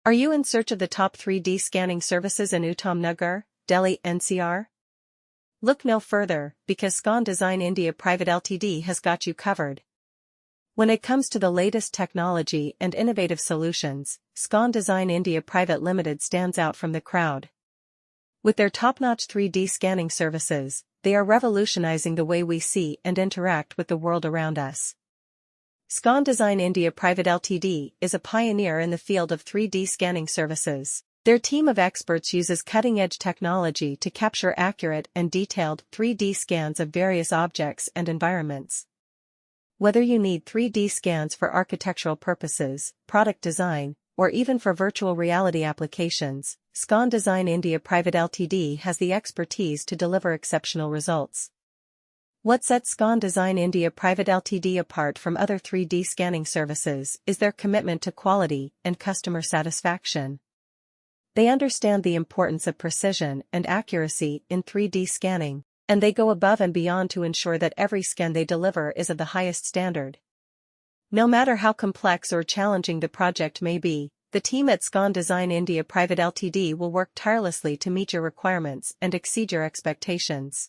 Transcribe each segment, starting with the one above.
Are you in search of the top 3D scanning services in Uttam Nagar, Delhi NCR? Look no further, because Scon Design India Pvt Ltd has got you covered. When it comes to the latest technology and innovative solutions, Scon Design India Pvt Ltd stands out from the crowd. With their top-notch 3D scanning services, they are revolutionizing the way we see and interact with the world around us. Scon Design India Pvt Ltd is a pioneer in the field of 3D scanning services. Their team of experts uses cutting-edge technology to capture accurate and detailed 3D scans of various objects and environments. Whether you need 3D scans for architectural purposes, product design, or even for virtual reality applications, Scon Design India Pvt Ltd has the expertise to deliver exceptional results. What sets Scon Design India Pvt Ltd apart from other 3D scanning services is their commitment to quality and customer satisfaction. They understand the importance of precision and accuracy in 3D scanning, and they go above and beyond to ensure that every scan they deliver is of the highest standard. No matter how complex or challenging the project may be, the team at Scon Design India Pvt Ltd will work tirelessly to meet your requirements and exceed your expectations.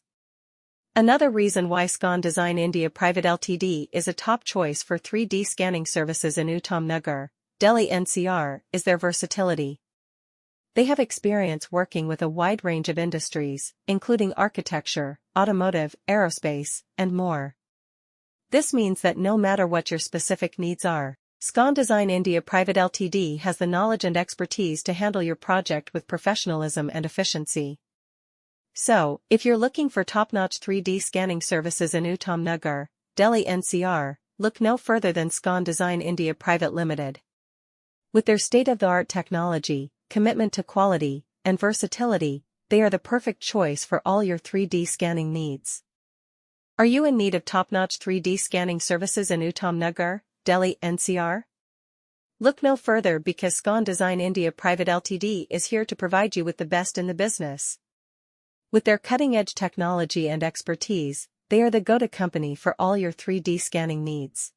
Another reason why Scon Design India Pvt Ltd is a top choice for 3D scanning services in Uttam Nagar, Delhi NCR, is their versatility. They have experience working with a wide range of industries, including architecture, automotive, aerospace, and more. This means that no matter what your specific needs are, Scon Design India Pvt Ltd has the knowledge and expertise to handle your project with professionalism and efficiency. So, if you're looking for top-notch 3D scanning services in Uttam Nagar, Delhi NCR, look no further than Scon Design India Pvt Ltd. With their state-of-the-art technology, commitment to quality, and versatility, they are the perfect choice for all your 3D scanning needs. Are you in need of top-notch 3D scanning services in Uttam Nagar, Delhi NCR? Look no further because Scon Design India Pvt Ltd is here to provide you with the best in the business. With their cutting-edge technology and expertise, they are the go-to company for all your 3D scanning needs.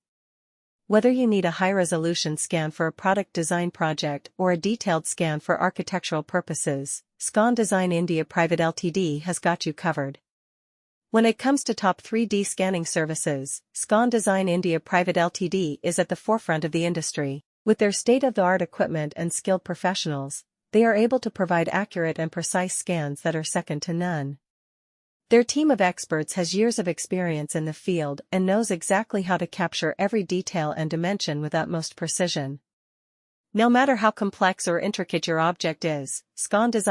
Whether you need a high-resolution scan for a product design project or a detailed scan for architectural purposes, Scon Design India Pvt Ltd has got you covered. When it comes to top 3D scanning services, Scon Design India Pvt Ltd is at the forefront of the industry. With their state-of-the-art equipment and skilled professionals, they are able to provide accurate and precise scans that are second to none. Their team of experts has years of experience in the field and knows exactly how to capture every detail and dimension with utmost precision. No matter how complex or intricate your object is, Scon Design